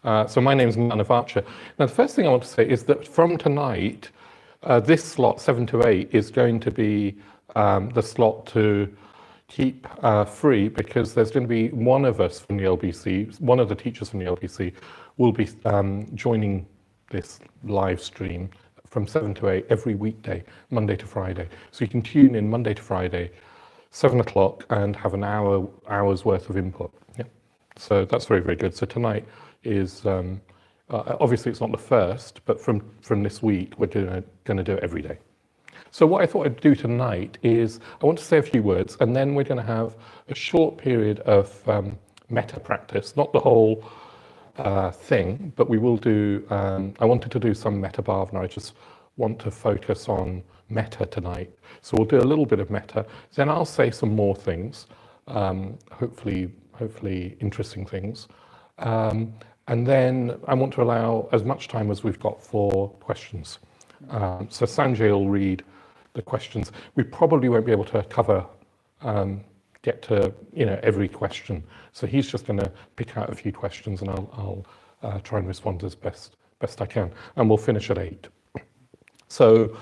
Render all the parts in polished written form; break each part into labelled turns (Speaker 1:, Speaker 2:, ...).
Speaker 1: So my name is Jnanavaca. Now, the first thing I want to say is that from tonight, this slot, 7 to 8, is going to be the slot to keep free, because there's going to be one of us from the LBC, one of the teachers from the LBC, will be joining this live stream from 7 to 8 every weekday, Monday to Friday. So you can tune in Monday to Friday, 7 o'clock, and have an hour's worth of input. Yeah. So that's very, very good. So tonight is, obviously it's not the first, but from this week, we're going to do it every day. So what I thought I'd do tonight is, I want to say a few words, and then we're going to have a short period of metta practice, not the whole thing, but we will do, I wanted to do some metta bhavana. I just want to focus on metta tonight. So we'll do a little bit of metta, then I'll say some more things, hopefully interesting things. And then I want to allow as much time as we've got for questions. So Sanjay will read the questions. We probably won't be able to cover, get to every question. So he's just going to pick out a few questions, and I'll try and respond as best I can. And we'll finish at 8. So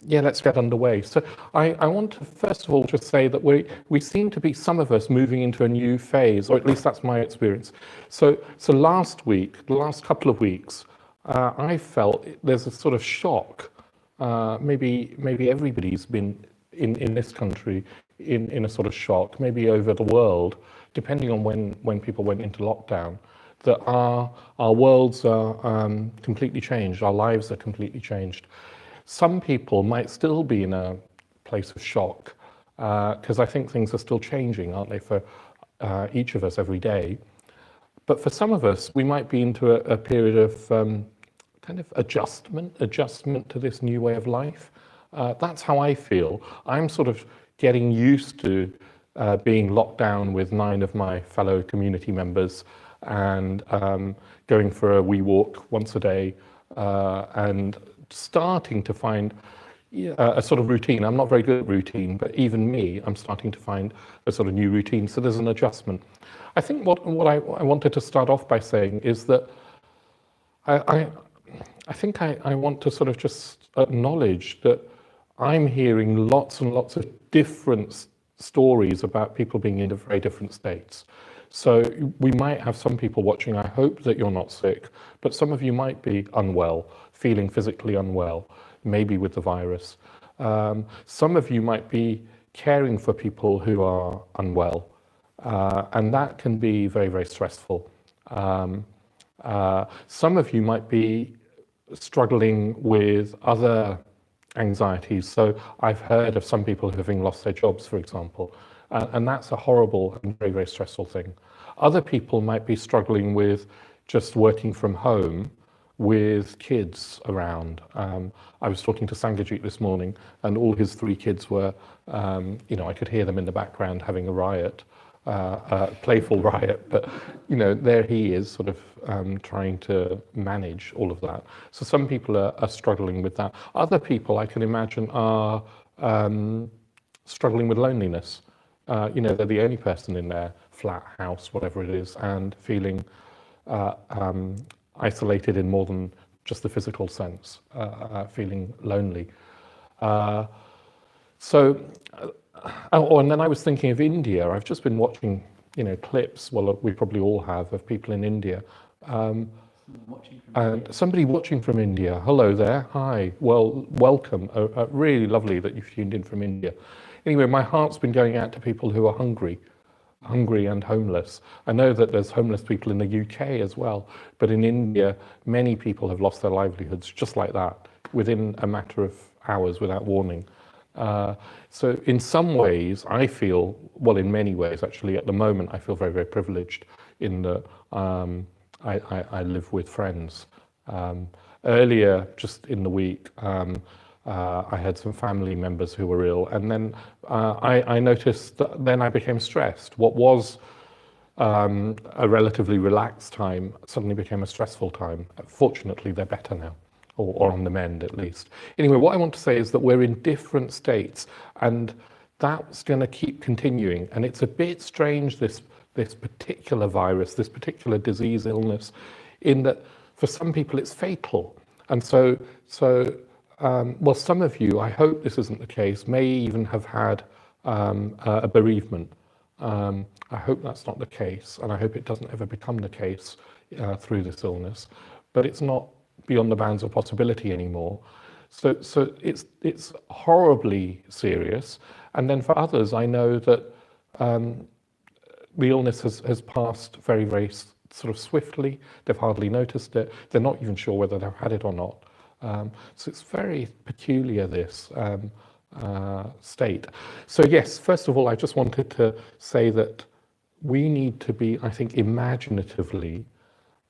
Speaker 1: yeah, let's get underway. So I want to first of all just say that we seem to be, some of us, moving into a new phase, or at least that's my experience. So last week, the last couple of weeks, I felt there's a sort of shock. Maybe everybody's been in this country in a sort of shock, maybe over the world, depending on when people went into lockdown, that our worlds are completely changed, our lives are completely changed. Some people might still be in a place of shock, because I think things are still changing, aren't they, for each of us every day. But for some of us, we might be into a period of kind of adjustment to this new way of life. That's how I feel. I'm sort of getting used to being locked down with 9 of my fellow community members, and going for a wee walk once a day, and starting to find a sort of routine. I'm not very good at routine, but even me, I'm starting to find a sort of new routine. So there's an adjustment. I think what I wanted to start off by saying is that I think I want to sort of just acknowledge that I'm hearing lots and lots of different stories about people being in very different states. So we might have some people watching. I hope that you're not sick, but some of you might be unwell, feeling physically unwell, maybe with the virus. Some of you might be caring for people who are unwell, and that can be very, very stressful. Some of you might be struggling with other anxieties. So I've heard of some people having lost their jobs, for example, and that's a horrible and very, very stressful thing. Other people might be struggling with just working from home with kids around. I was talking to Sangajit this morning, and all his 3 kids were, I could hear them in the background having a riot, a playful riot, but there he is sort of trying to manage all of that. So some people are struggling with that. Other people, I can imagine, are struggling with loneliness. They're the only person in their flat, house, whatever it is, and feeling isolated in more than just the physical sense, feeling lonely. And then I was thinking of India. I've just been watching, clips, well, we probably all have, of people in India. And somebody watching from India. Hello there, hi, well, welcome. Really lovely that you've tuned in from India. Anyway, my heart's been going out to people who are hungry and homeless. I know that there's homeless people in the UK as well, but in India, many people have lost their livelihoods just like that, within a matter of hours, without warning. So in some ways, I feel, well, in many ways, actually, at the moment, I feel very, very privileged in that I live with friends. Earlier, just in the week, I had some family members who were ill, and then I noticed that then I became stressed. What was a relatively relaxed time suddenly became a stressful time. Fortunately, they're better now, or on the mend at least. Anyway, what I want to say is that we're in different states, and that's going to keep continuing. And it's a bit strange, this this particular virus, this particular disease, illness, in that for some people it's fatal. And well, some of you, I hope this isn't the case, may even have had a bereavement. I hope that's not the case, and I hope it doesn't ever become the case through this illness. But it's not beyond the bounds of possibility anymore. So it's horribly serious. And then for others, I know that the illness has passed very, very sort of swiftly. They've hardly noticed it. They're not even sure whether they've had it or not. So it's very peculiar, this state. So yes, first of all, I just wanted to say that we need to be, I think, imaginatively,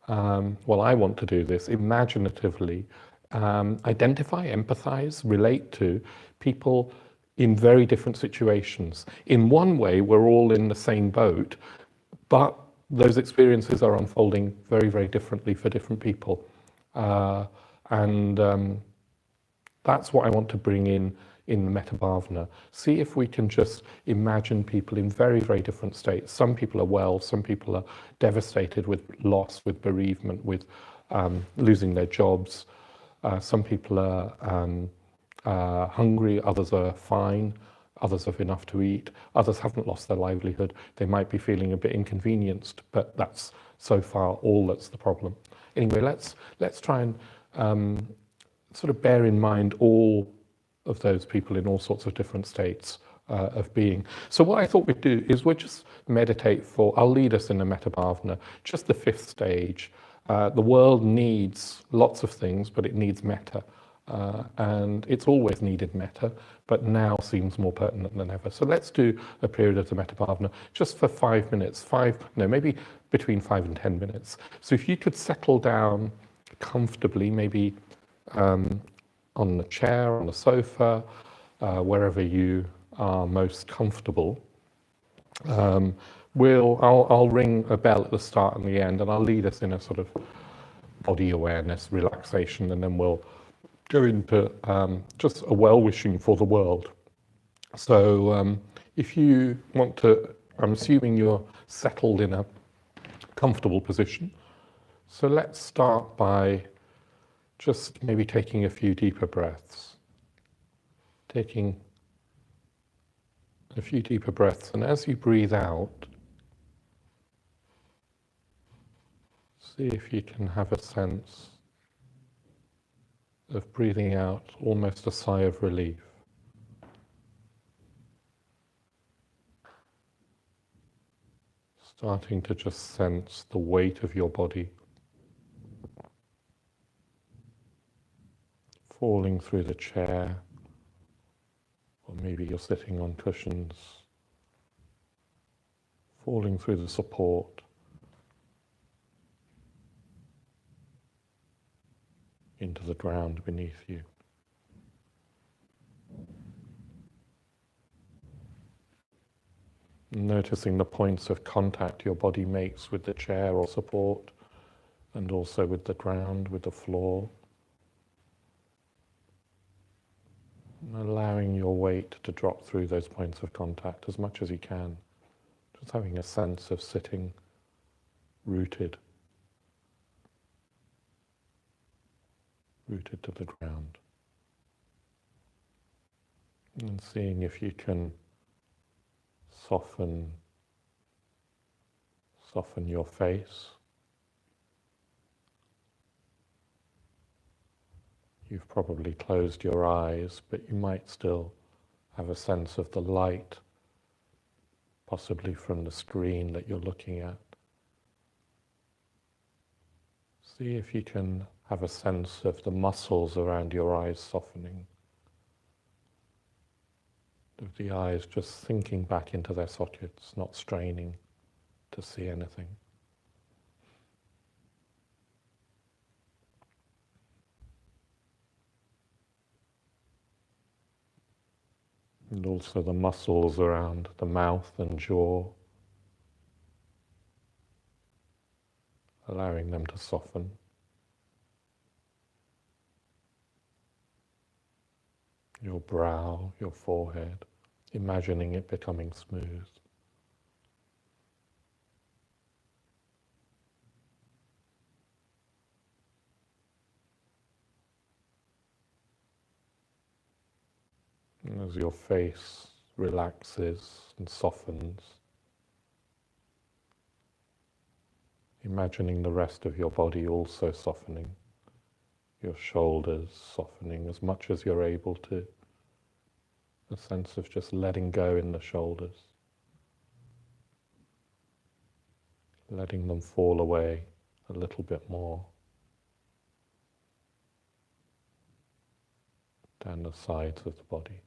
Speaker 1: well, I want to do this, imaginatively identify, empathize, relate to people in very different situations. In one way, we're all in the same boat, but those experiences are unfolding very, very differently for different people. And that's what I want to bring in the Metta-bhavana. See if we can just imagine people in very, very different states. Some people are well, some people are devastated with loss, with bereavement, with losing their jobs. Some people are hungry, others are fine, others have enough to eat, others haven't lost their livelihood. They might be feeling a bit inconvenienced, but that's so far all that's the problem. Anyway, let's try and sort of bear in mind all of those people in all sorts of different states of being. So what I thought we'd do is we'll just meditate for, I'll lead us in a Metta-bhavana, just the fifth stage. The world needs lots of things, but it needs metta. And it's always needed metta, but now seems more pertinent than ever. So let's do a period of the Metta-bhavana just for 5 minutes, maybe between 5 and 10 minutes. So if you could settle down comfortably, maybe on the chair, on the sofa, wherever you are most comfortable. I'll ring a bell at the start and the end, and I'll lead us in a sort of body awareness, relaxation, and then we'll go into just a well-wishing for the world. So if you want to, I'm assuming you're settled in a comfortable position. So let's start by just maybe taking a few deeper breaths. Taking a few deeper breaths, and as you breathe out, see if you can have a sense of breathing out almost a sigh of relief. Starting to just sense the weight of your body falling through the chair, or maybe you're sitting on cushions, falling through the support, into the ground beneath you. Noticing the points of contact your body makes with the chair or support, and also with the ground, with the floor. And allowing your weight to drop through those points of contact as much as you can. Just having a sense of sitting rooted to the ground. And seeing if you can soften your face. You've probably closed your eyes, but you might still have a sense of the light, possibly from the screen that you're looking at. See if you can have a sense of the muscles around your eyes softening, of the eyes just sinking back into their sockets, not straining to see anything. And also the muscles around the mouth and jaw, allowing them to soften. Your brow, your forehead, imagining it becoming smooth. As your face relaxes and softens, imagining the rest of your body also softening, your shoulders softening as much as you're able to, a sense of just letting go in the shoulders, letting them fall away a little bit more, down the sides of the body.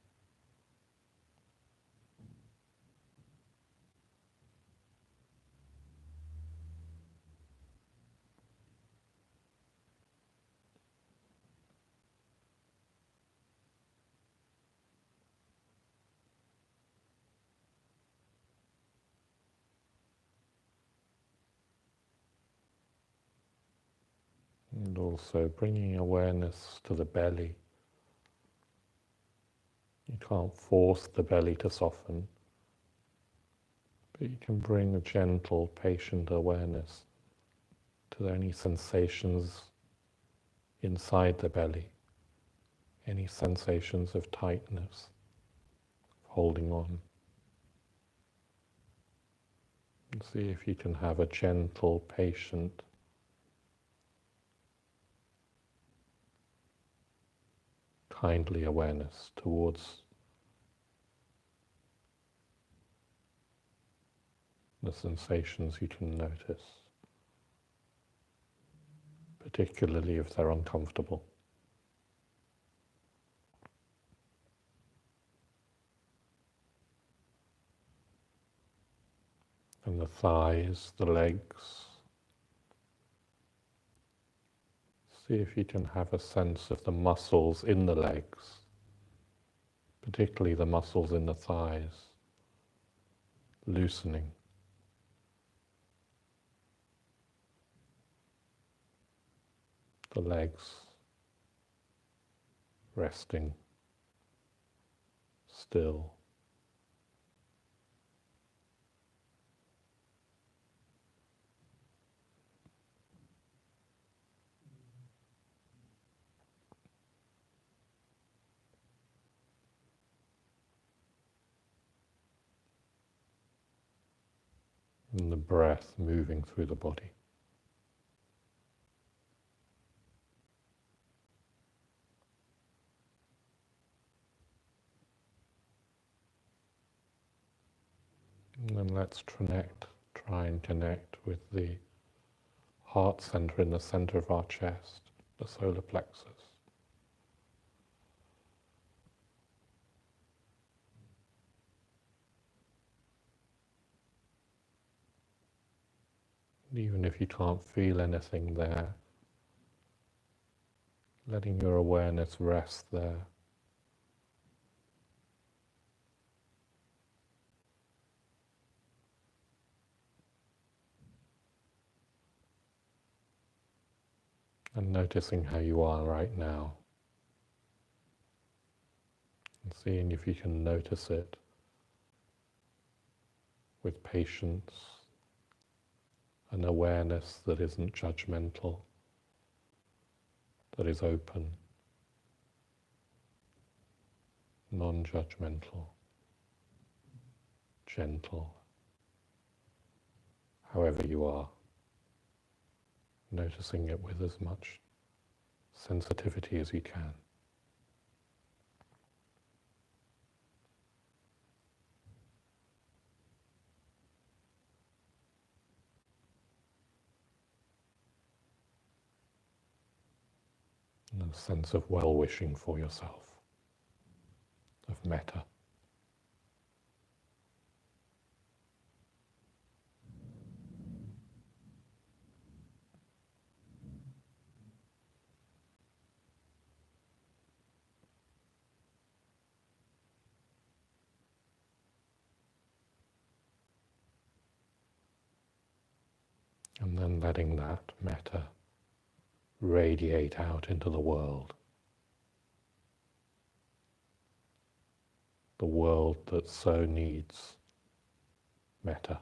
Speaker 1: And also bringing awareness to the belly. You can't force the belly to soften, but you can bring a gentle, patient awareness to any sensations inside the belly, any sensations of tightness, of holding on. And see if you can have a gentle, patient, kindly awareness towards the sensations you can notice, particularly if they're uncomfortable. And the thighs, the legs. See if you can have a sense of the muscles in the legs, particularly the muscles in the thighs, loosening. The legs resting still. And the breath moving through the body. And then let's try and connect with the heart center in the center of our chest, the solar plexus. Even if you can't feel anything there, letting your awareness rest there. And noticing how you are right now. And seeing if you can notice it with patience, an awareness that isn't judgmental, that is open, non-judgmental, gentle, however you are, noticing it with as much sensitivity as you can. And a sense of well-wishing for yourself, of metta. And then letting that metta radiate out into the world that so needs metta.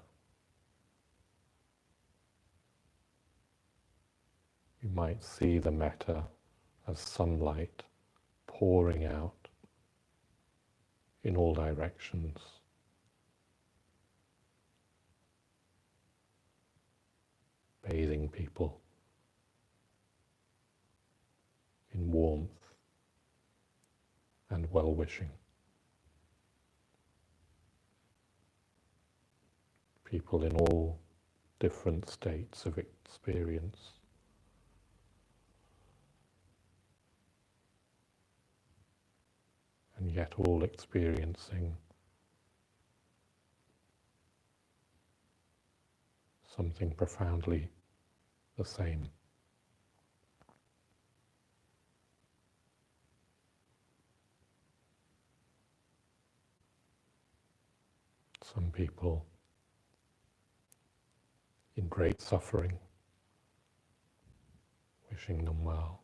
Speaker 1: You might see the metta as sunlight pouring out in all directions, bathing people in warmth and well-wishing. People in all different states of experience. And yet all experiencing something profoundly the same. Some people in great suffering, wishing them well.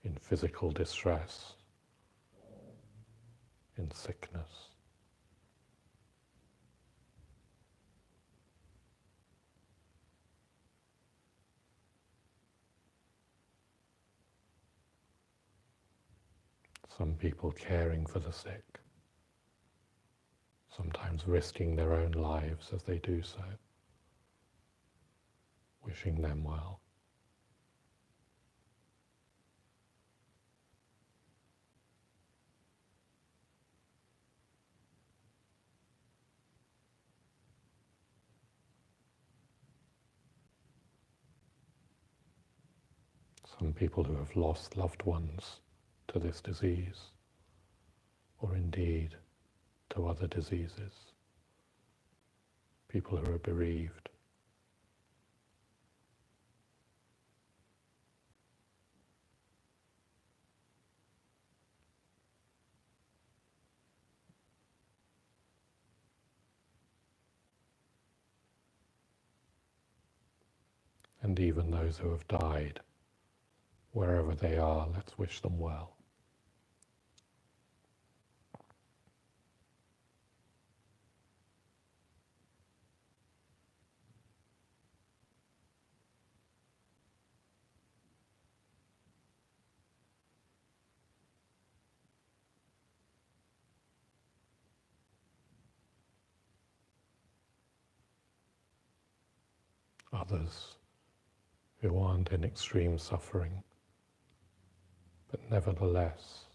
Speaker 1: In physical distress, in sickness. Some people caring for the sick, sometimes risking their own lives as they do so, wishing them well. Some people who have lost loved ones to this disease, or indeed to other diseases. People who are bereaved. And even those who have died, wherever they are, let's wish them well. Others who aren't in extreme suffering, but nevertheless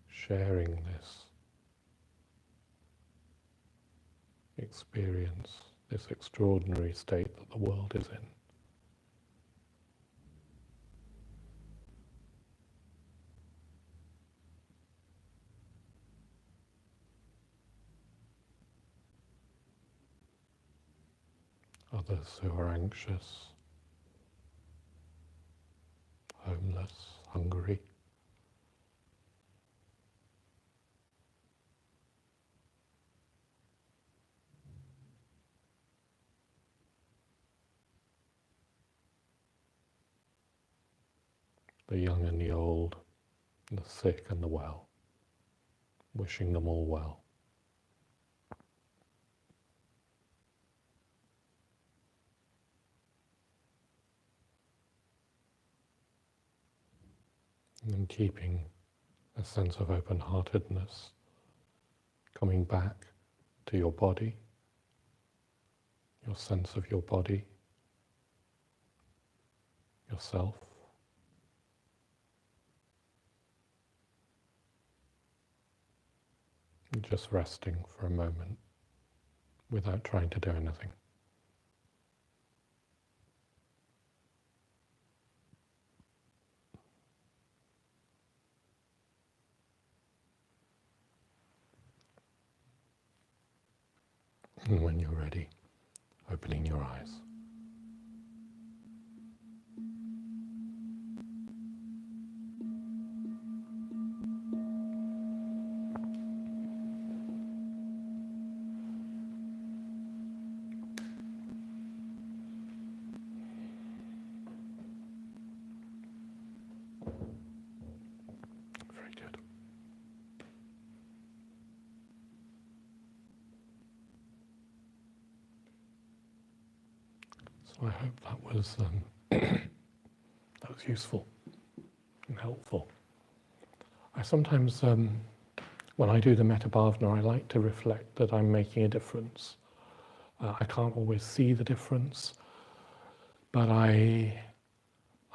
Speaker 1: sharing this experience, this extraordinary state that the world is in. Others who are anxious, homeless, hungry. The young and the old, the sick and the well, wishing them all well. And keeping a sense of open-heartedness, coming back to your body, your sense of your body, yourself. And just resting for a moment without trying to do anything. And when you're ready, opening your eyes. Very good. I hope that was that was useful and helpful. I sometimes, when I do the metta bhavana, I like to reflect that I'm making a difference. I can't always see the difference, but I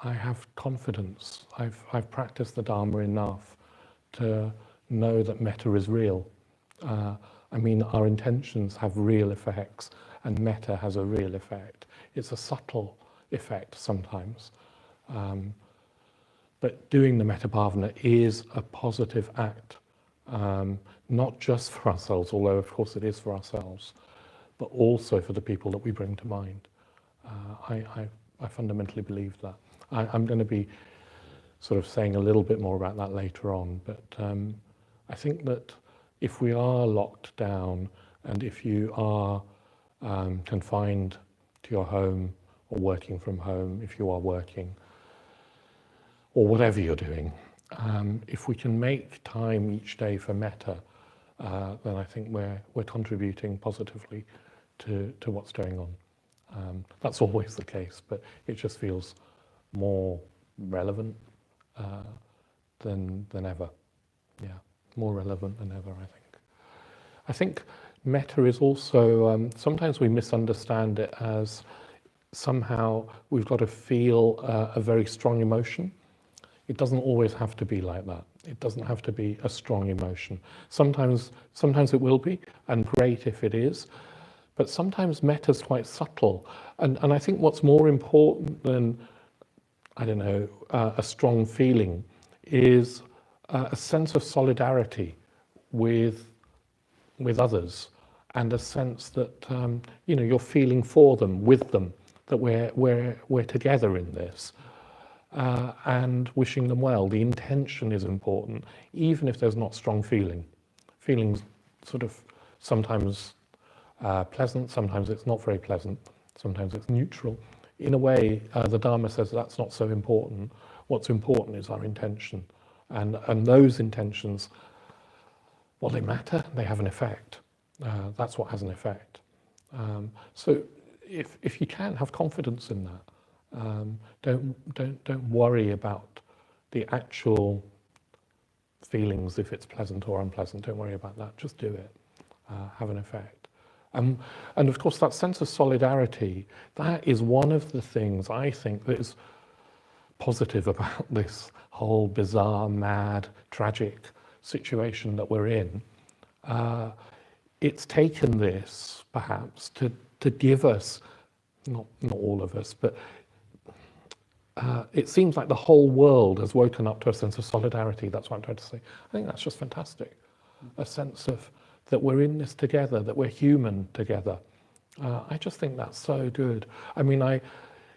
Speaker 1: have confidence. I've practiced the Dharma enough to know that metta is real. I mean, our intentions have real effects, and metta has a real effect. It's a subtle effect sometimes. But doing the metta bhavana is a positive act, not just for ourselves, although of course it is for ourselves, but also for the people that we bring to mind. I fundamentally believe that. I'm going to be sort of saying a little bit more about that later on, but I think that if we are locked down and if you are confined to your home or working from home, if you are working, or whatever you're doing, if we can make time each day for metta, then I think we're contributing positively to what's going on. That's always the case, but it just feels more relevant than ever. Yeah, more relevant than ever, I think. I think metta is also, sometimes we misunderstand it as somehow we've got to feel a very strong emotion. It doesn't always have to be like that. It doesn't have to be a strong emotion. Sometimes it will be, and great if it is, but sometimes metta is quite subtle. And I think what's more important than, I don't know, a strong feeling is a sense of solidarity with others, and a sense that you're feeling for them, with them, that we're together in this. And wishing them well. The intention is important, even if there's not strong feeling. Feeling's sort of sometimes pleasant, sometimes it's not very pleasant, sometimes it's neutral. In a way, the Dharma says that's not so important. What's important is our intention. And those intentions, well, they matter, they have an effect. That's what has an effect. So if you can, have confidence in that. Don't worry about the actual feelings, if it's pleasant or unpleasant. Don't worry about that. Just do it. Have an effect. And of course, that sense of solidarity, that is one of the things I think that is positive about this whole bizarre, mad, tragic situation that we're in. It's taken this, perhaps, to give us, not all of us, but it seems like the whole world has woken up to a sense of solidarity. That's what I'm trying to say. I think that's just fantastic. A sense of that we're in this together, that we're human together. I just think that's so good. I mean,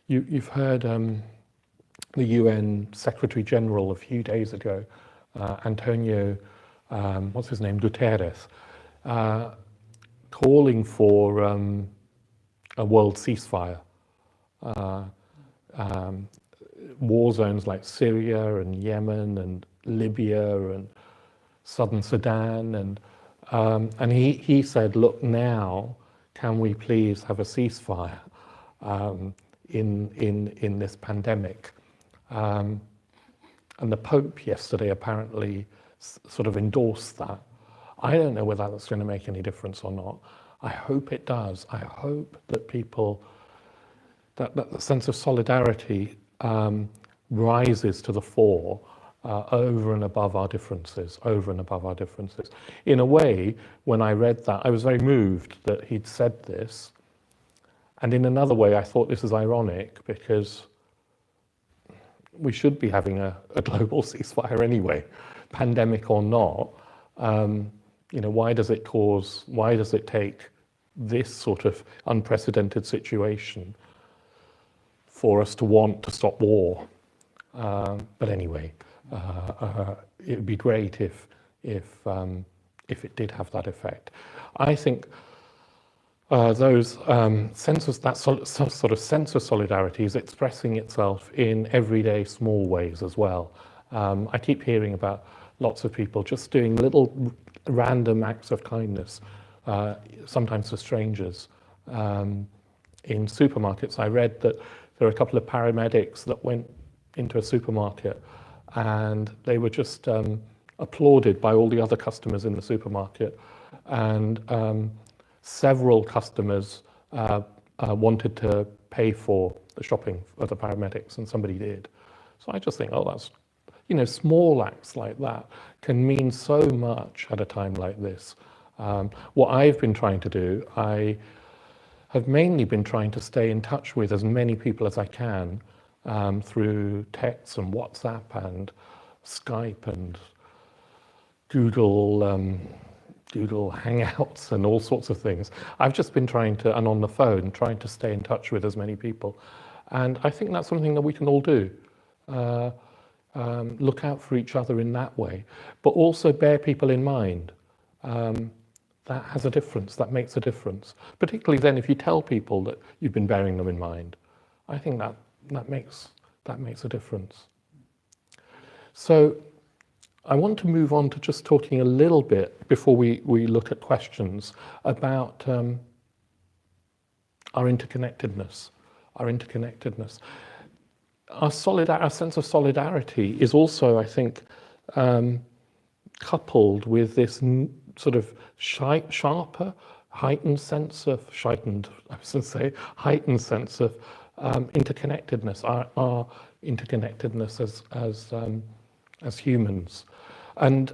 Speaker 1: you've heard the UN Secretary General a few days ago, Antonio, what's his name, Guterres, calling for a world ceasefire. War zones like Syria and Yemen and Libya and southern Sudan, and he said, look, now can we please have a ceasefire in this pandemic? And the Pope yesterday apparently sort of endorsed that. I don't know whether that's going to make any difference or not. I hope it does. I hope that people, that the sense of solidarity rises to the fore over and above our differences, In a way, when I read that, I was very moved that he'd said this. And in another way, I thought this is ironic because we should be having a global ceasefire anyway, pandemic or not. Why does it take this sort of unprecedented situation for us to want to stop war? But anyway, it would be great if it did have that effect. I think those senses, that sort of sense of solidarity is expressing itself in everyday small ways as well. I keep hearing about lots of people just doing little random acts of kindness, sometimes to strangers, in supermarkets. I read that there are a couple of paramedics that went into a supermarket and they were just applauded by all the other customers in the supermarket, and several customers wanted to pay for the shopping of the paramedics, and somebody did. So I just think, oh, that's, small acts like that can mean so much at a time like this. What I've been trying to do, I have mainly been trying to stay in touch with as many people as I can through text and WhatsApp and Skype and Google Hangouts and all sorts of things. I've just been trying to, and on the phone, trying to stay in touch with as many people. And I think that's something that we can all do. Look out for each other in that way, but also bear people in mind. That has a difference, that makes a difference. Particularly then if you tell people that you've been bearing them in mind. I think that makes a difference. So I want to move on to just talking a little bit, before we look at questions, about our interconnectedness. Our sense of solidarity is also, I think, coupled with this sort of sharper, heightened sense of interconnectedness, our interconnectedness as humans. And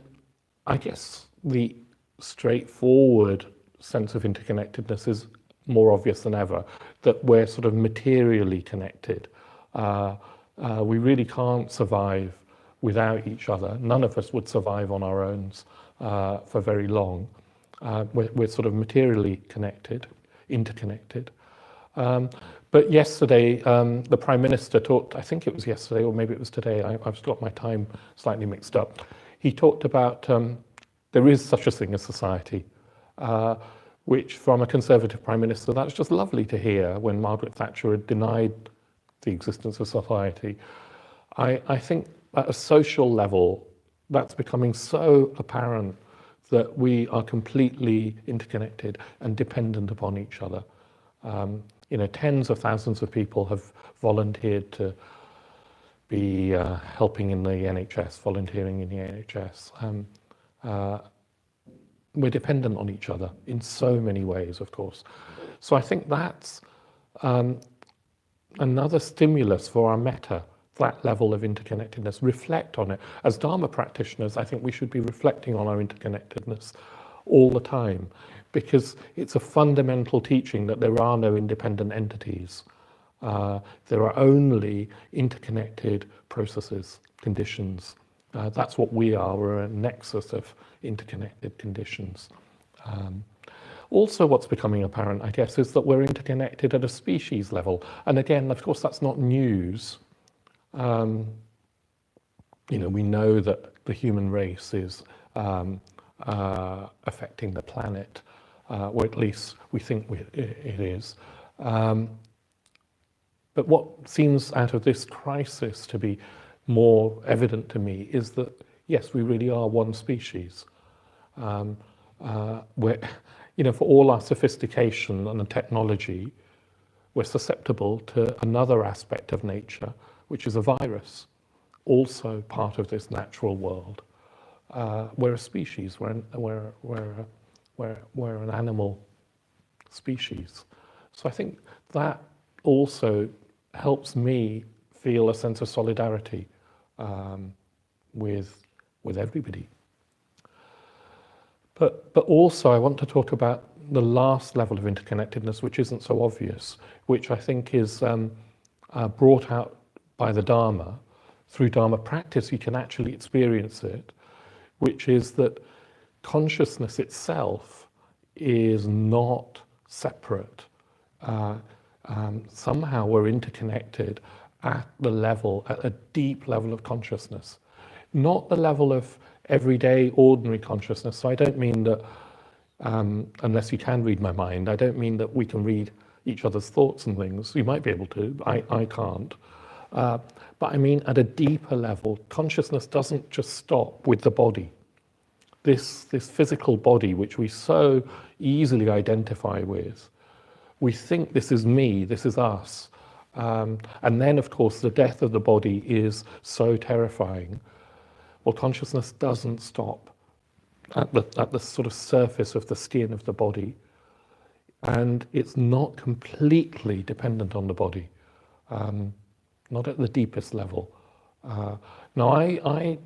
Speaker 1: I guess the straightforward sense of interconnectedness is more obvious than ever, that we're sort of materially connected. We really can't survive without each other. None of us would survive on our own for very long. We're sort of materially connected, interconnected. But yesterday, the Prime Minister talked, I think it was yesterday, or maybe it was today, I've got my time slightly mixed up. He talked about there is such a thing as society, which from a Conservative Prime Minister, that's just lovely to hear when Margaret Thatcher had denied the existence of society. I think at a social level, that's becoming so apparent that we are completely interconnected and dependent upon each other. Tens of thousands of people have volunteered to be helping in the NHS, volunteering in the NHS. We're dependent on each other in so many ways, of course. So I think that's another stimulus for our metta, that level of interconnectedness. Reflect on it. As Dharma practitioners, I think we should be reflecting on our interconnectedness all the time, because it's a fundamental teaching that there are no independent entities. There are only interconnected processes, conditions. That's what we are. We're a nexus of interconnected conditions. Also, what's becoming apparent, I guess, is that we're interconnected at a species level. And again, of course, that's not news. We know that the human race is affecting the planet, or at least we think it is. But what seems out of this crisis to be more evident to me is that, yes, we really are one species. We're, for all our sophistication and technology, we're susceptible to another aspect of nature, which is a virus, also part of this natural world. We're a species. We're an animal species. So I think that also helps me feel a sense of solidarity with everybody. But also I want to talk about the last level of interconnectedness, which isn't so obvious, which I think is brought out by the Dharma. Through Dharma practice, you can actually experience it, which is that consciousness itself is not separate. Somehow we're interconnected at a deep level of consciousness, not the level of everyday ordinary consciousness. So I don't mean that, unless you can read my mind, I don't mean that we can read each other's thoughts and things. You might be able to, I can't. But I mean at a deeper level, consciousness doesn't just stop with the body. This physical body, which we so easily identify with, We think this is me, this is us. And then, of course, the death of the body is so terrifying. Well, consciousness doesn't stop at the sort of surface of the skin of the body. And it's not completely dependent on the body, not at the deepest level. Now, I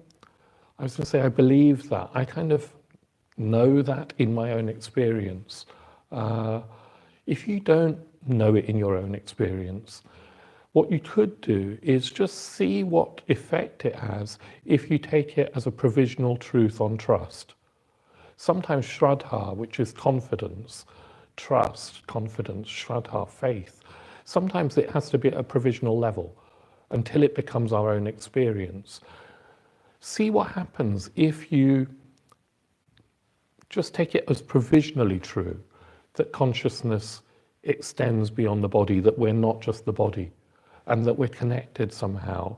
Speaker 1: was going to say I believe that. I kind of know that in my own experience. If you don't know it in your own experience, what you could do is just see what effect it has if you take it as a provisional truth on trust. Sometimes Shraddha, which is confidence, trust, confidence, Shraddha, faith, sometimes it has to be at a provisional level until it becomes our own experience. See what happens if you just take it as provisionally true, that consciousness extends beyond the body, that we're not just the body, and that we're connected somehow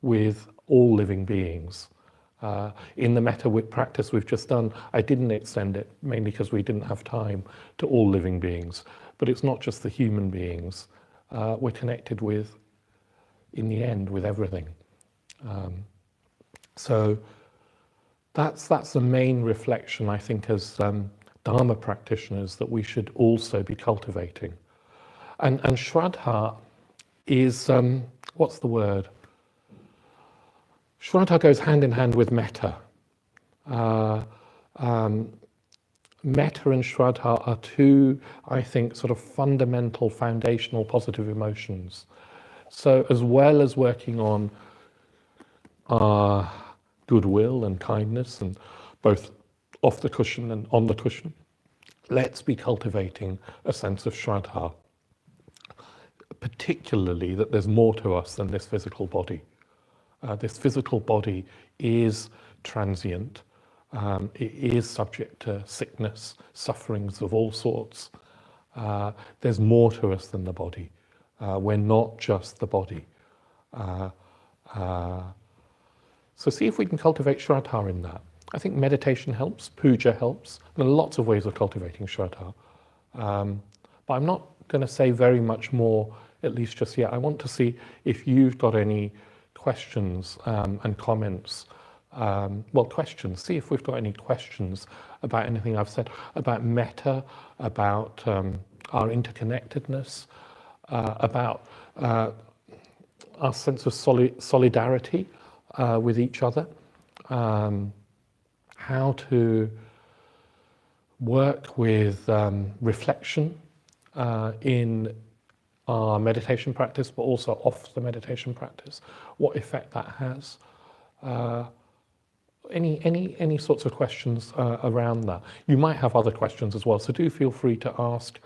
Speaker 1: with all living beings. In the metta practice we've just done, I didn't extend it, mainly because we didn't have time, to all living beings. But it's not just the human beings. We're connected with, in the end, with everything. So that's the main reflection, I think, as Dharma practitioners, that we should also be cultivating. And Shraddha is, what's the word? Shraddha goes hand in hand with metta. Metta and Shraddha are two, I think, sort of fundamental, foundational positive emotions. So as well as working on goodwill and kindness, and both off the cushion and on the cushion, let's be cultivating a sense of Shraddha, particularly that there's more to us than this physical body. This physical body is transient. It is subject to sickness, sufferings of all sorts. There's more to us than the body. We're not just the body. So see if we can cultivate Shraddha in that. I think meditation helps, puja helps. There are lots of ways of cultivating Shraddha. But I'm not going to say very much more, at least just yet. I want to see if you've got any questions and comments. Questions. See if we've got any questions about anything I've said, about metta, about our interconnectedness, about our sense of solidarity with each other, how to work with reflection in our meditation practice, but also off the meditation practice, what effect that has. Any sorts of questions around that. You might have other questions as well, so do feel free to ask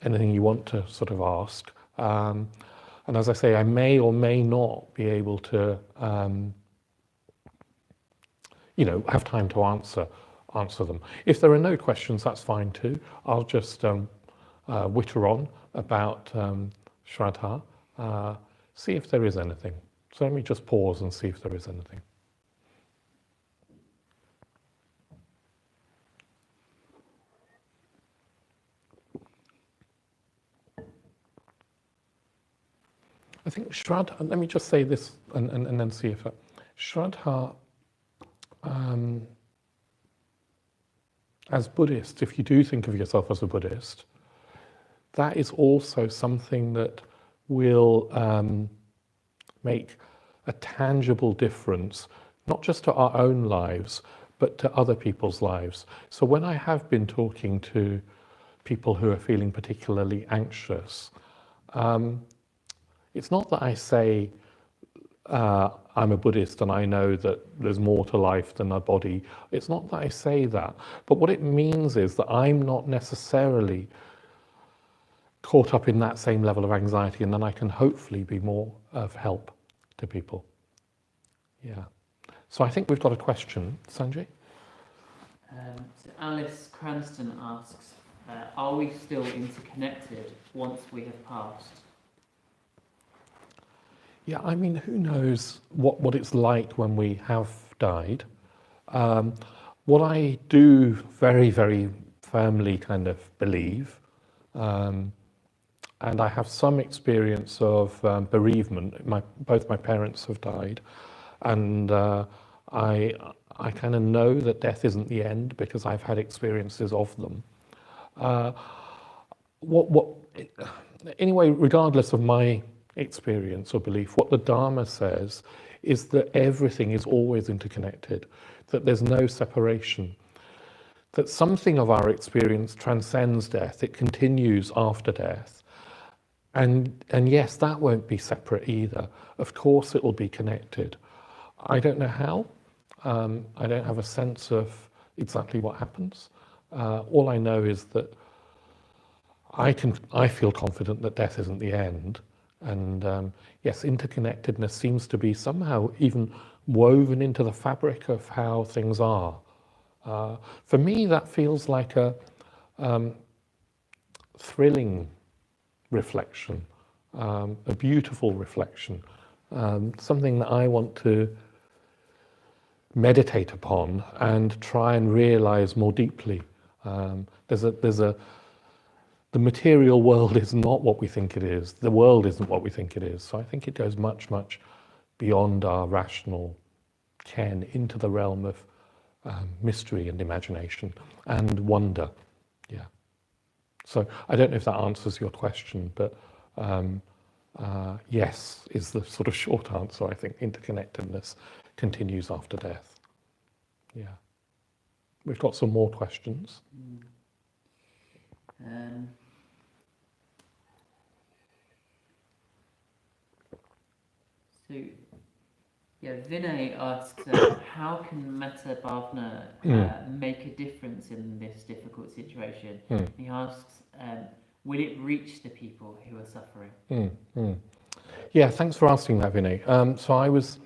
Speaker 1: anything you want to sort of ask. And as I say, I may or may not be able to, have time to answer them. If there are no questions, that's fine too. I'll just witter on about Shraddha, see if there is anything. So let me just pause and see if there is anything. I think Shraddha, let me just say this and then see if Shraddha, as Buddhist, if you do think of yourself as a Buddhist, that is also something that will make a tangible difference, not just to our own lives, but to other people's lives. So when I have been talking to people who are feeling particularly anxious, it's not that I say, I'm a Buddhist and I know that there's more to life than a body. It's not that I say that. But what it means is that I'm not necessarily caught up in that same level of anxiety, and then I can hopefully be more of help to people. Yeah. So I think we've got a question. Sanjay?
Speaker 2: So Alice Cranston asks, are we still interconnected once we have passed?
Speaker 1: Yeah, I mean, who knows what it's like when we have died. What I do very, very firmly kind of believe And I have some experience of bereavement. Both my parents have died, and I kind of know that death isn't the end because I've had experiences of them. Anyway, regardless of my experience or belief, what the Dharma says is that everything is always interconnected, that there's no separation, that something of our experience transcends death, it continues after death. And yes, that won't be separate either. Of course it will be connected. I don't know how. I don't have a sense of exactly what happens. All I know is that I feel confident that death isn't the end. And yes, interconnectedness seems to be somehow even woven into the fabric of how things are. For me, that feels like a thrilling reflection, a beautiful reflection, something that I want to meditate upon and try and realize more deeply. The material world is not what we think it is. The world isn't what we think it is. So I think it goes much, much beyond our rational ken into the realm of mystery and imagination and wonder. Yeah. So I don't know if that answers your question, but yes is the sort of short answer. I think interconnectedness continues after death. Yeah. We've got some more questions.
Speaker 2: So, yeah, Vinay asks, how can metta bhavana make a difference in this difficult situation? He asks, will it reach the people who are suffering?
Speaker 1: Yeah, thanks for asking that, Vinay. So I was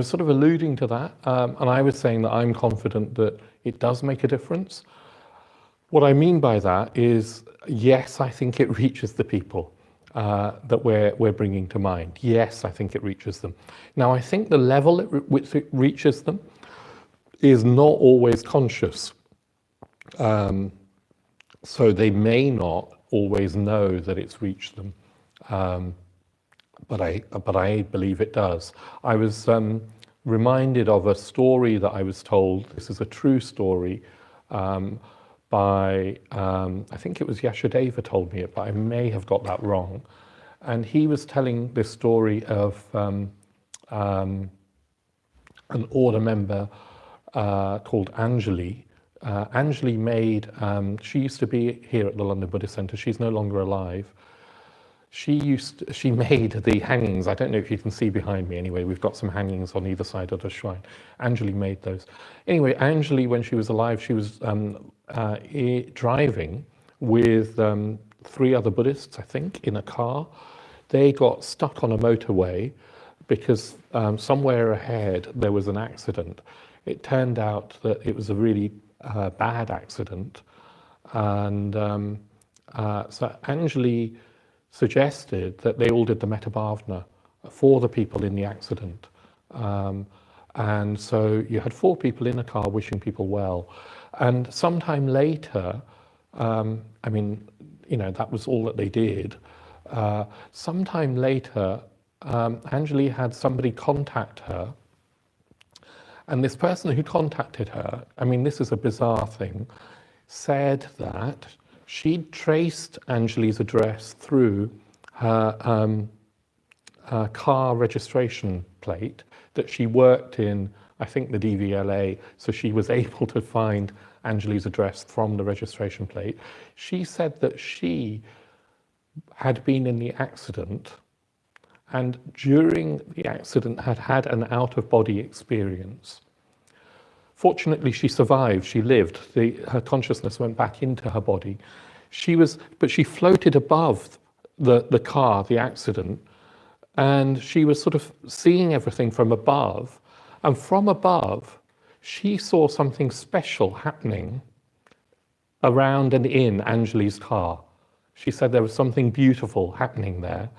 Speaker 1: sort of alluding to that, and I was saying that I'm confident that it does make a difference. What I mean by that is, yes, I think it reaches the people that we're bringing to mind. Yes, I think it reaches them. Now, I think the level at which it reaches them is not always conscious. So they may not always know that it's reached them, but I believe it does. I was reminded of a story that I was told. This is a true story by, I think it was Yashadeva told me it, but I may have got that wrong. And he was telling this story of an order member called Anjali. Anjali made, she used to be here at the London Buddhist Centre. She's no longer alive. She made the hangings. I don't know if you can see behind me anyway. We've got some hangings on either side of the shrine. Anjali made those. Anyway, Anjali, when she was alive, she was driving with 3 other Buddhists, I think, in a car. They got stuck on a motorway because somewhere ahead there was an accident. It turned out that it was a really bad accident. And so Anjali suggested that they all did the metta bhavana for the people in the accident. And so you had 4 people in a car wishing people well. And sometime later, I mean, you know, that was all that they did. Sometime later, Anjali had somebody contact her. And this person who contacted her, I mean, this is a bizarre thing, said that she'd traced Anjali's address through her car registration plate that she worked in, I think the DVLA, so she was able to find Anjali's address from the registration plate. She said that she had been in the accident and during the accident had had an out-of-body experience. Fortunately, she survived, she lived. Her consciousness went back into her body. But she floated above the car, the accident, and she was sort of seeing everything from above. And from above, she saw something special happening around and in Anjali's car. She said there was something beautiful happening there.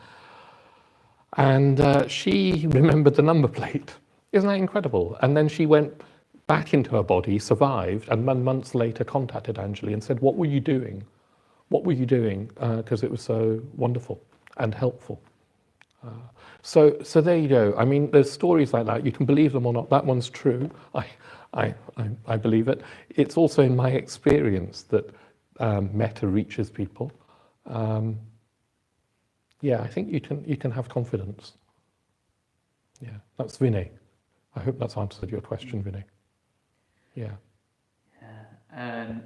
Speaker 1: And she remembered the number plate. Isn't that incredible? And then she went back into her body, survived, and months later contacted Anjali and said, "What were you doing? What were you doing? Because it was so wonderful and helpful. So there you go. I mean, there's stories like that. You can believe them or not. That one's true. I believe it. It's also in my experience that metta reaches people. Yeah, I think you can have confidence. Yeah, that's Vinay. I hope that's answered your question, Vinay. Yeah.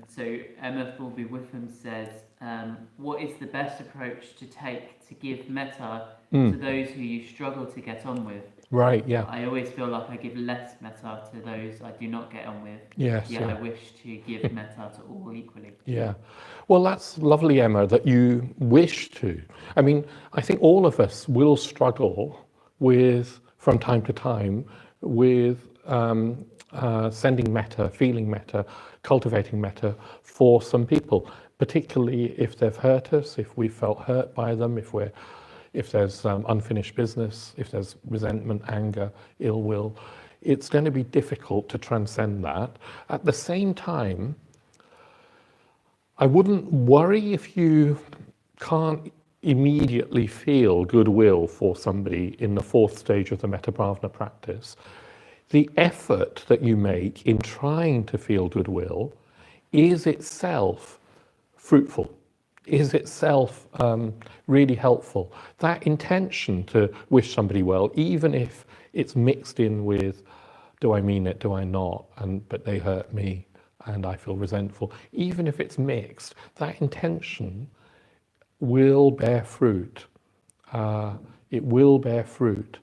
Speaker 2: So Emma Thorby Whipham says, what is the best approach to take to give metta to those who you struggle to get on with?
Speaker 1: Right, yeah.
Speaker 2: I always feel like I give less metta to those I do not get on with.
Speaker 1: Yes,
Speaker 2: yet
Speaker 1: yeah.
Speaker 2: I wish to give metta to all equally.
Speaker 1: Yeah. Well, that's lovely, Emma, that you wish to. I mean, I think all of us will struggle with, from time to time, with sending metta, feeling metta, cultivating metta for some people, particularly if they've hurt us, if we felt hurt by them, if there's unfinished business, if there's resentment, anger, ill will. It's going to be difficult to transcend that. At the same time, I wouldn't worry if you can't immediately feel goodwill for somebody in the fourth stage of the Metta Bhavana practice. The effort that you make in trying to feel goodwill is itself fruitful, is itself really helpful. That intention to wish somebody well, even if it's mixed in with, do I mean it, do I not, but they hurt me and I feel resentful, even if it's mixed, that intention will bear fruit. It will bear fruit.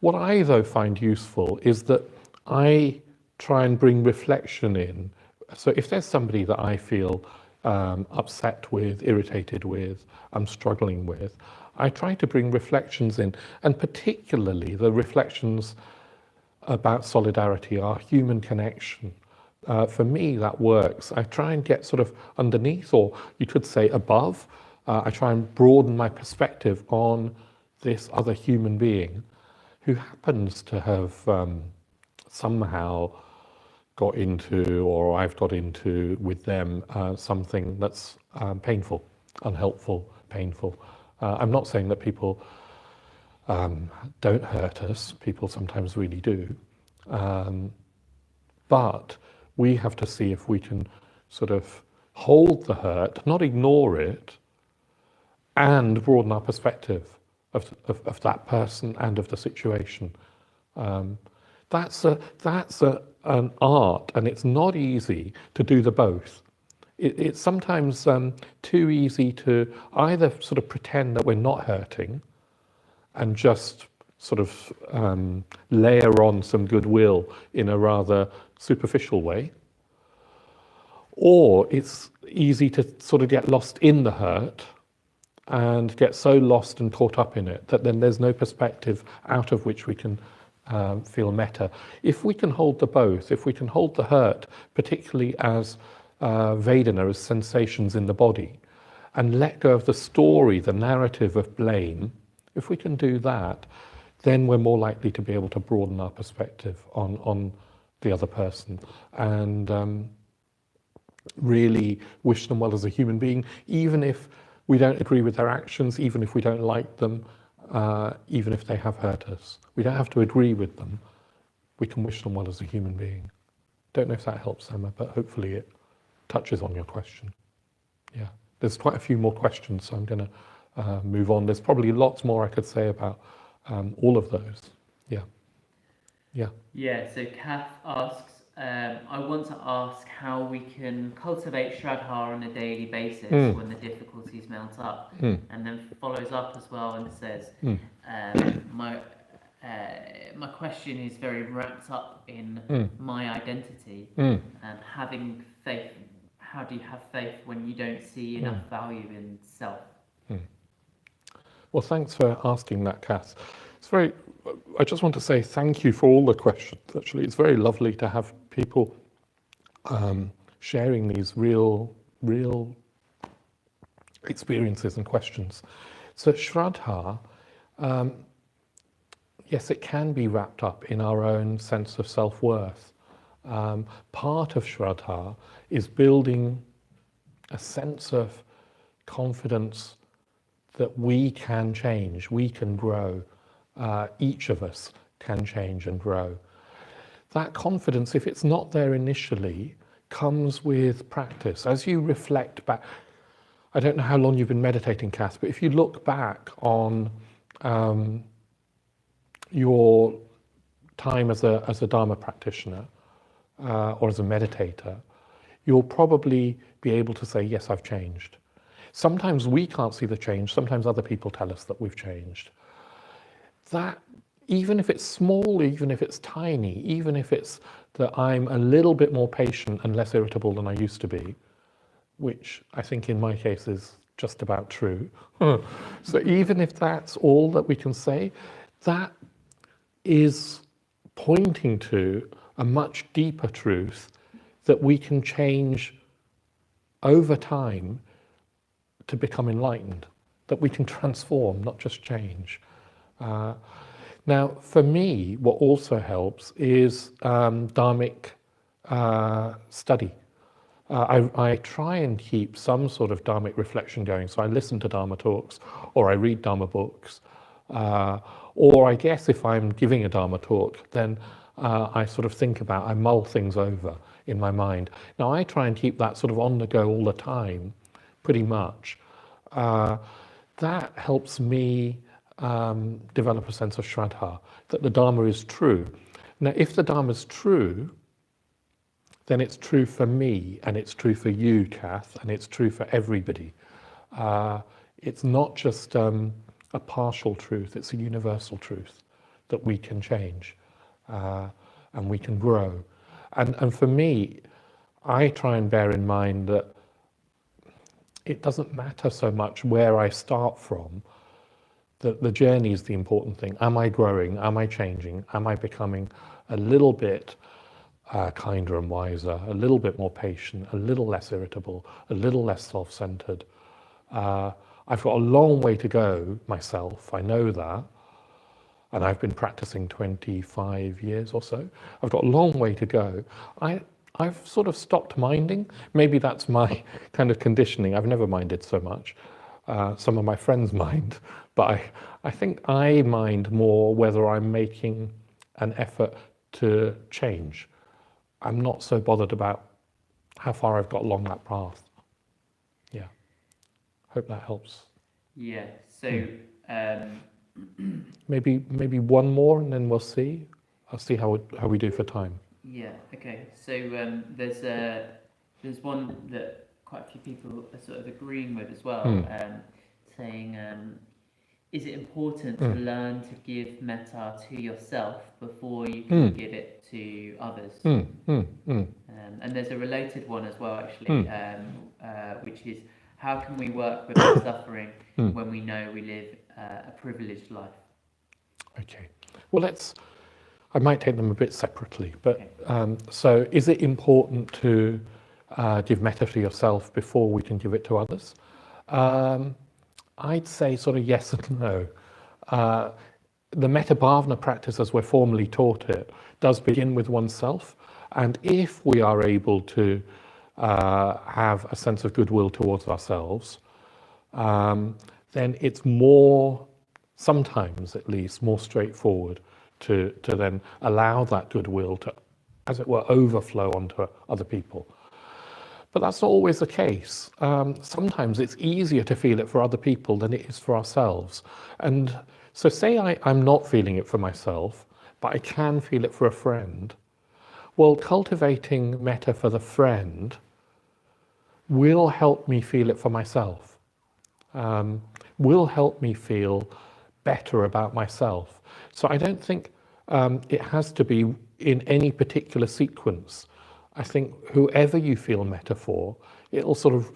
Speaker 1: What I, though, find useful is that I try and bring reflection in. So if there's somebody that I feel upset with, irritated with, I'm struggling with, I try to bring reflections in, and particularly the reflections about solidarity, our human connection. For me, that works. I try and get sort of underneath, or you could say above. I try and broaden my perspective on this other human being who happens to have somehow got into, or I've got into with them, something that's painful, unhelpful, painful. I'm not saying that people don't hurt us. People sometimes really do. But we have to see if we can sort of hold the hurt, not ignore it, and broaden our perspective of that person and of the situation. That's an art, and it's not easy to do the both. It's sometimes too easy to either sort of pretend that we're not hurting and just sort of layer on some goodwill in a rather superficial way, or it's easy to sort of get lost in the hurt and get so lost and caught up in it that then there's no perspective out of which we can feel metta. If we can hold the both, if we can hold the hurt, particularly as Vedana, as sensations in the body, and let go of the story, the narrative of blame, if we can do that, then we're more likely to be able to broaden our perspective on the other person and really wish them well as a human being, even if we don't agree with their actions, even if we don't like them, even if they have hurt us. We don't have to agree with them. We can wish them well as a human being. Don't know if that helps, Emma, but hopefully it touches on your question. Yeah, there's quite a few more questions, so I'm going to move on. There's probably lots more I could say about all of those. Yeah. Yeah.
Speaker 2: Yeah, so Kath asks, I want to ask how we can cultivate Shraddha on a daily basis when the difficulties mount up. And then follows up as well and says, my question is very wrapped up in my identity and having faith. How do you have faith when you don't see enough value in self?
Speaker 1: Well, thanks for asking that, Kath. I just want to say thank you for all the questions. Actually, it's very lovely to have people sharing these real experiences and questions. So Shraddha, yes, it can be wrapped up in our own sense of self-worth. Part of Shraddha is building a sense of confidence that we can change, we can grow, each of us can change and grow. That confidence, if it's not there initially, comes with practice. As you reflect back, I don't know how long you've been meditating, Kath, but if you look back on your time as a Dharma practitioner or as a meditator, you'll probably be able to say, yes, I've changed. Sometimes we can't see the change, sometimes other people tell us that we've changed. That, even if it's small, even if it's tiny, even if it's that I'm a little bit more patient and less irritable than I used to be, which I think in my case is just about true. So even if that's all that we can say, that is pointing to a much deeper truth that we can change over time to become enlightened, that we can transform, not just change. Now, for me, what also helps is Dharmic study. I try and keep some sort of Dharmic reflection going. So I listen to Dharma talks, or I read Dharma books, or I guess if I'm giving a Dharma talk, then I sort of think about, I mull things over in my mind. Now I try and keep that sort of on the go all the time, pretty much. That helps me develop a sense of Shraddha, that the Dharma is true. Now if the Dharma is true, then it's true for me, and it's true for you, Kath, and it's true for everybody. It's not just a partial truth, it's a universal truth that we can change and we can grow. And for me, I try and bear in mind that it doesn't matter so much where I start from, that the journey is the important thing. Am I growing? Am I changing? Am I becoming a little bit kinder and wiser, a little bit more patient, a little less irritable, a little less self-centered? I've got a long way to go myself, I know that, and I've been practicing 25 years or so. I've got a long way to go. I've sort of stopped minding. Maybe that's my kind of conditioning. I've never minded so much. Some of my friends mind, but I think I mind more whether I'm making an effort to change. I'm not so bothered about how far I've got along that path. Yeah, hope that helps.
Speaker 2: Yeah, so
Speaker 1: maybe one more and then we'll see. I'll see how we do for time.
Speaker 2: yeah, okay. So there's one that quite a few people are sort of agreeing with as well, saying, is it important to learn to give metta to yourself before you can give it to others? And there's a related one as well, actually, which is, how can we work with our suffering when we know we live a privileged life?
Speaker 1: Okay. Well, I might take them a bit separately, but so is it important to give metta to yourself before we can give it to others? I'd say sort of yes and no. The metta bhavana practice, as we're formally taught it, does begin with oneself, and if we are able to have a sense of goodwill towards ourselves, then it's more, sometimes at least, more straightforward to then allow that goodwill to, as it were, overflow onto other people. But that's not always the case. Sometimes it's easier to feel it for other people than it is for ourselves. And so say I'm not feeling it for myself, but I can feel it for a friend. Well, cultivating metta for the friend will help me feel it for myself, will help me feel better about myself. So I don't think it has to be in any particular sequence. I think whoever you feel metta for, it'll sort of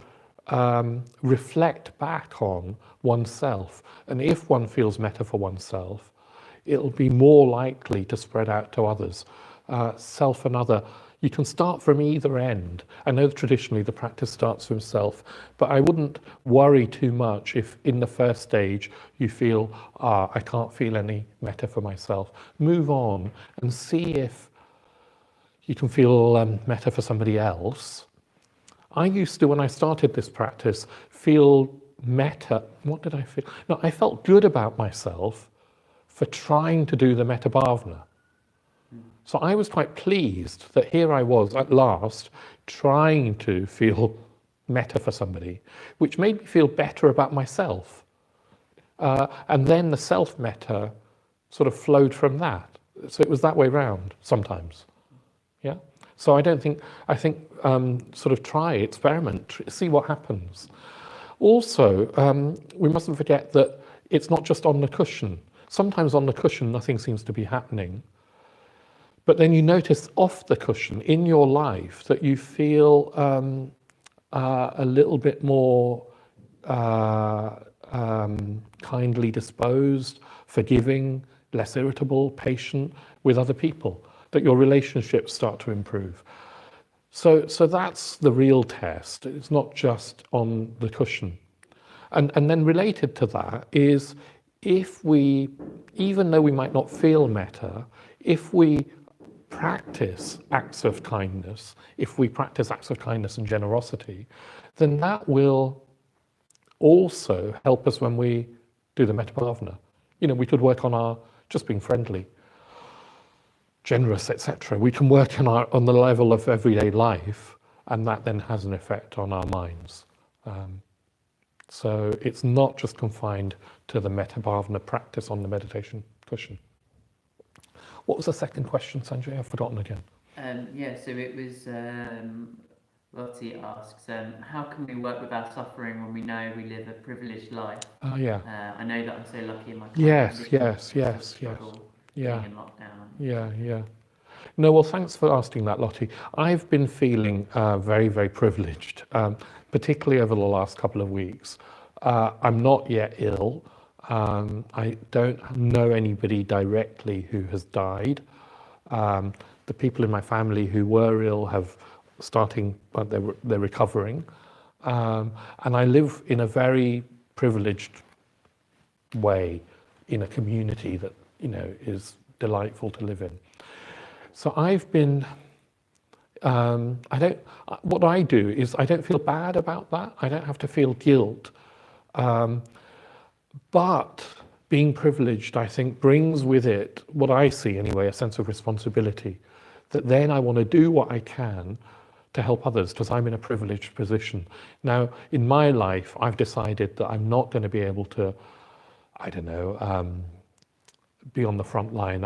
Speaker 1: reflect back on oneself. And if one feels metta for oneself, it'll be more likely to spread out to others. Self and other, you can start from either end. I know traditionally the practice starts from self, but I wouldn't worry too much if in the first stage you feel, I can't feel any metta for myself. Move on and see if you can feel metta for somebody else. I used to, when I started this practice, feel metta. What did I feel? No, I felt good about myself for trying to do the metta bhavana. So I was quite pleased that here I was at last trying to feel metta for somebody, which made me feel better about myself. And then the self-metta sort of flowed from that. So it was that way round sometimes. Yeah. So I think sort of try, experiment, see what happens. Also, we mustn't forget that it's not just on the cushion. Sometimes on the cushion nothing seems to be happening. But then you notice off the cushion in your life that you feel a little bit more kindly disposed, forgiving, less irritable, patient with other people, that your relationships start to improve. So that's the real test. It's not just on the cushion. And then related to that is if we, even though we might not feel metta, if we practice acts of kindness, if we practice acts of kindness and generosity, then that will also help us when we do the metta bhavana. You know, we could work on our just being friendly, generous, etc. We can work on the level of everyday life, and that then has an effect on our minds. So it's not just confined to the metta bhavana practice on the meditation cushion. What was the second question, Sanjay? I've forgotten again.
Speaker 2: Yeah, so it was, Lottie asks, how can we work with our suffering when we know we live a privileged life?
Speaker 1: Yeah.
Speaker 2: I know that I'm so lucky in my
Speaker 1: Yes.
Speaker 2: being
Speaker 1: Yeah.
Speaker 2: in lockdown.
Speaker 1: Yeah. No, well, thanks for asking that, Lottie. I've been feeling very, very privileged, particularly over the last couple of weeks. I'm not yet ill. I don't know anybody directly who has died. The people in my family who were ill have but they're recovering. And I live in a very privileged way in a community that, you know, is delightful to live in. So I've been, what I do is I don't feel bad about that. I don't have to feel guilt. But being privileged, I think, brings with it, what I see anyway, a sense of responsibility. That then I want to do what I can to help others because I'm in a privileged position. Now, in my life, I've decided that I'm not going to be able to, I don't know, be on the front line.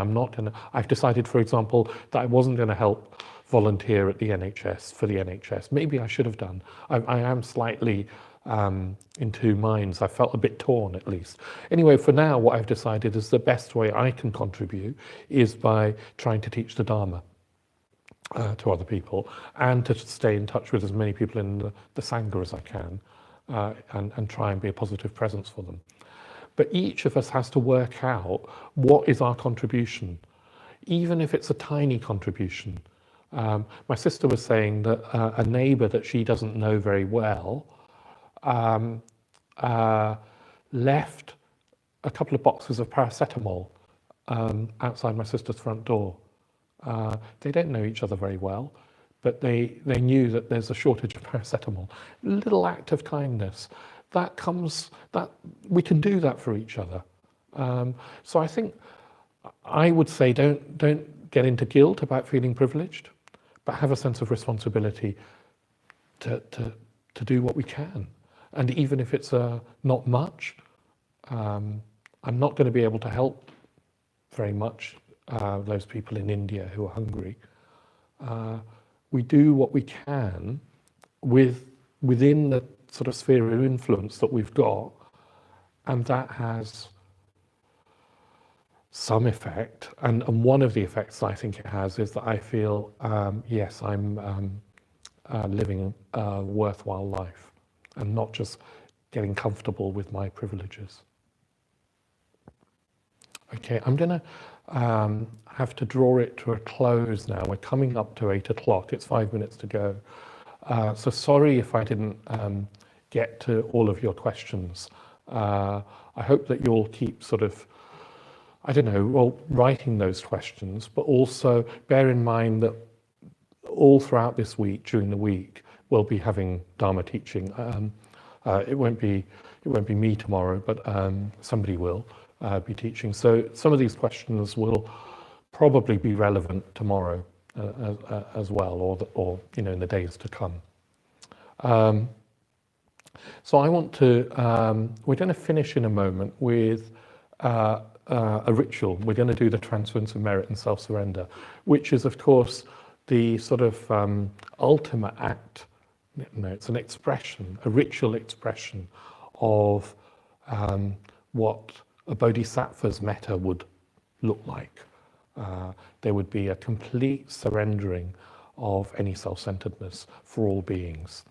Speaker 1: I've decided, for example, that I wasn't going to help volunteer at the NHS, for the NHS. Maybe I should have done. I am slightly in two minds. I felt a bit torn, at least. Anyway, for now, what I've decided is the best way I can contribute is by trying to teach the Dharma to other people and to stay in touch with as many people in the Sangha as I can and try and be a positive presence for them. But each of us has to work out what is our contribution, even if it's a tiny contribution. My sister was saying that a neighbour that she doesn't know very well left a couple of boxes of paracetamol outside my sister's front door. They don't know each other very well, but they knew that there's a shortage of paracetamol. A little act of kindness. That we can do that for each other. So I think I would say don't get into guilt about feeling privileged, but have a sense of responsibility to do what we can. And even if it's not much, I'm not going to be able to help very much those people in India who are hungry. We do what we can within the sort of sphere of influence that we've got, and that has some effect. And one of the effects I think it has is that I feel, yes, I'm living a worthwhile life and not just getting comfortable with my privileges. Okay, I'm going to have to draw it to a close now. We're coming up to 8 o'clock. It's 5 minutes to go. So sorry if I didn't get to all of your questions. I hope that you'll keep sort of, I don't know, well, writing those questions, but also bear in mind that all throughout this week, during the week, will be having Dharma teaching. It won't be me tomorrow, but somebody will be teaching. So some of these questions will probably be relevant tomorrow as well, or in the days to come. So I want to. We're going to finish in a moment with a ritual. We're going to do the transference of merit and self-surrender, which is, of course, the sort of ultimate act. It's an expression, a ritual expression of what a bodhisattva's metta would look like. There would be a complete surrendering of any self-centeredness for all beings,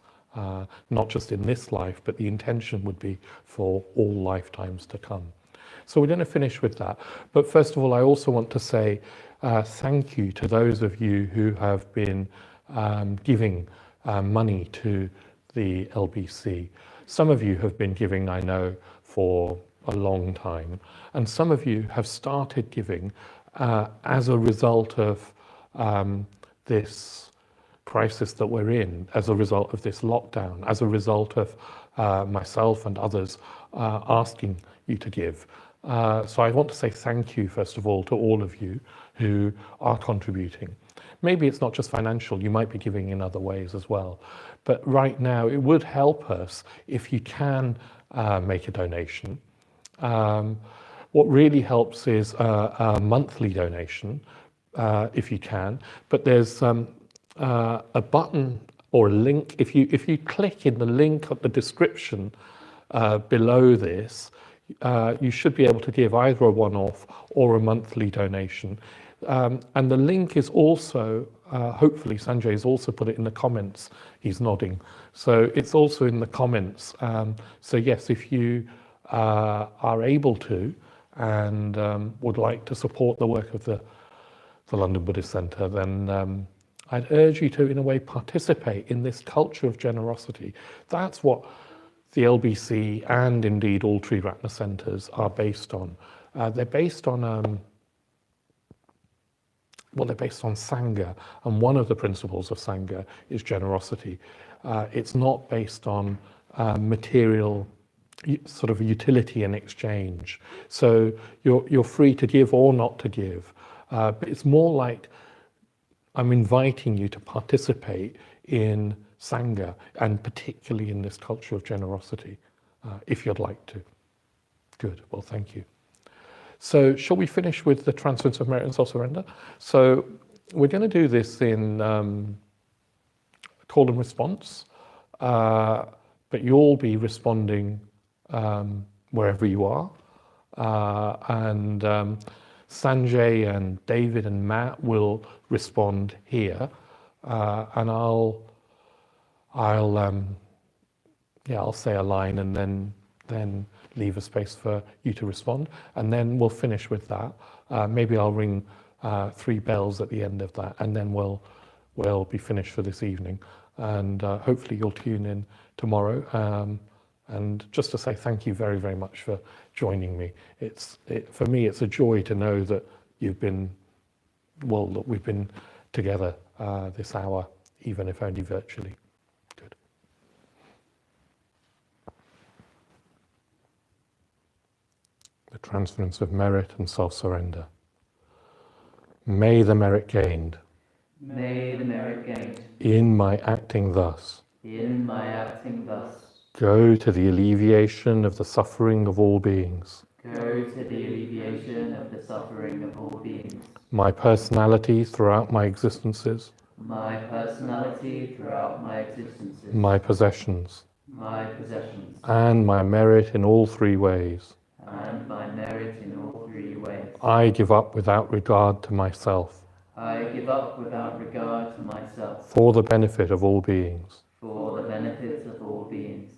Speaker 1: not just in this life, but the intention would be for all lifetimes to come. So we're going to finish with that. But first of all, I also want to say thank you to those of you who have been giving money to the LBC. Some of you have been giving, I know, for a long time, and some of you have started giving as a result of this crisis that we're in, as a result of this lockdown, as a result of myself and others asking you to give. So I want to say thank you, first of all, to all of you who are contributing. Maybe it's not just financial, you might be giving in other ways as well. But right now, it would help us if you can make a donation. What really helps is a monthly donation, if you can. But there's a button or a link. If you click in the link at the description below this, you should be able to give either a one-off or a monthly donation. And the link is also, hopefully Sanjay has also put it in the comments. He's nodding. So it's also in the comments. So yes, if you are able to and would like to support the work of the London Buddhist Centre, then I'd urge you to, in a way, participate in this culture of generosity. That's what the LBC and indeed all Triratna centres are based on. They're based on they're based on Sangha, and one of the principles of Sangha is generosity. It's not based on material sort of utility and exchange. So you're free to give or not to give, but it's more like I'm inviting you to participate in Sangha, and particularly in this culture of generosity, if you'd like to. Good, well, thank you. So shall we finish with the transference of merit and self-surrender? So we're going to do this in call and response, but you'll be responding wherever you are. And Sanjay and David and Matt will respond here, and I'll say a line and then leave a space for you to respond, and then we'll finish with that. Maybe I'll ring 3 bells at the end of that, and then we'll be finished for this evening. And hopefully you'll tune in tomorrow. And just to say thank you very, very much for joining me. For me, it's a joy to know that we've been together this hour, even if only virtually. Good. The transference of merit and self-surrender. May the merit gained.
Speaker 2: May the merit gained.
Speaker 1: In my acting thus.
Speaker 2: In my acting thus.
Speaker 1: Go to the alleviation of the suffering of all beings.
Speaker 2: Go to the alleviation of the suffering of all beings.
Speaker 1: My personality throughout my existences.
Speaker 2: My personality throughout my existences.
Speaker 1: My possessions.
Speaker 2: My possessions.
Speaker 1: And my merit in all 3 ways.
Speaker 2: And my merit in all 3 ways.
Speaker 1: I give up without regard to myself.
Speaker 2: I give up without regard to myself.
Speaker 1: For the benefit of all beings.
Speaker 2: For the benefit of all beings.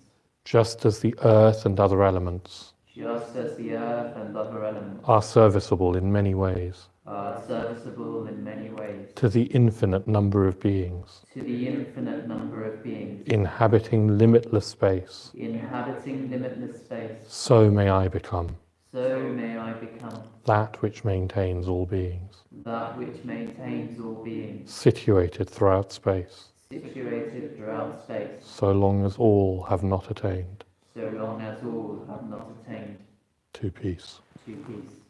Speaker 1: Just as the earth and other elements.
Speaker 2: Just as the earth and other elements.
Speaker 1: Are serviceable in many ways.
Speaker 2: Are serviceable in many ways.
Speaker 1: To the infinite number of beings.
Speaker 2: To the infinite number of beings.
Speaker 1: Inhabiting limitless space.
Speaker 2: Inhabiting limitless space.
Speaker 1: So may I become.
Speaker 2: So may I become.
Speaker 1: That which maintains all beings.
Speaker 2: That which maintains all beings.
Speaker 1: Situated throughout space.
Speaker 2: situated throughout space,
Speaker 1: so long as all have not attained
Speaker 2: so long as all have not attained
Speaker 1: to peace.
Speaker 2: to peace.